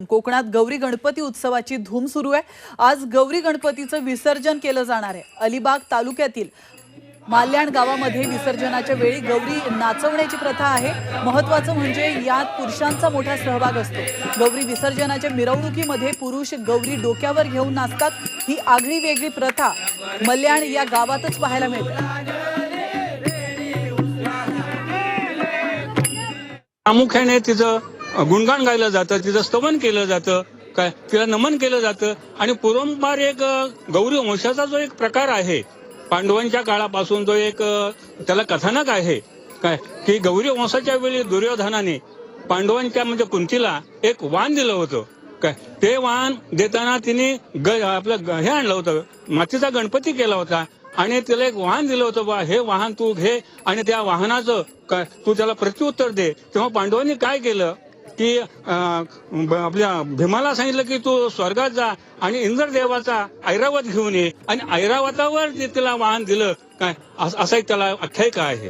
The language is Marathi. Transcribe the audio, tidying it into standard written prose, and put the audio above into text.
कोकणात गौरी गणपती उत्सवाची धूम सुरू आहे। आज गौरी गणपतीचं विसर्जन केलं जाणार आहे। अलिबाग तालुक्यातील माल्याण गावामध्ये विसर्जनाच्या वेळी गौरी नाचवण्याची प्रथा आहे। महत्त्वाचं म्हणजे यात पुरुषांचा मोठा सहभाग असतो। गौरी विसर्जनाच्या मिरवणुकीमध्ये पुरुष गौरी डोक्यावर घेऊन नाचतात। ही आगळी वेगळी प्रथा माल्याण या गावातच पाहायला मिळते। प्रामुख्याने तिचं गुणगान गायलं जातं, तिचं स्तवन केलं जातं, काय तिला नमन केलं जातं। आणि पूर्वंपार एक गौरी वंशाचा जो एक प्रकार आहे, पांडवांच्या काळापासून जो एक त्याला कथानक आहे काय की गौरी वंशाच्या वेळी दुर्योधनाने पांडवांच्या म्हणजे कुंतीला एक वाहन दिलं होतं। काय ते वाहन देताना तिने आपलं हे आणलं होतं, मातीचा गणपती केला होता आणि तिला एक वाहन दिलं होतं, बा हे वाहन तू घे आणि त्या वाहनाचं काय तू त्याला प्रत्युत्तर दे। तेव्हा पांडवांनी काय केलं की आपल्या भीमाला सांगितलं की तू स्वर्गात जा आणि इंद्रदेवाचा ऐरावत घेऊन ये, आणि ऐरावतावर तिला वाहन दिलं काय, असा एक त्याला आख्यायिका आहे।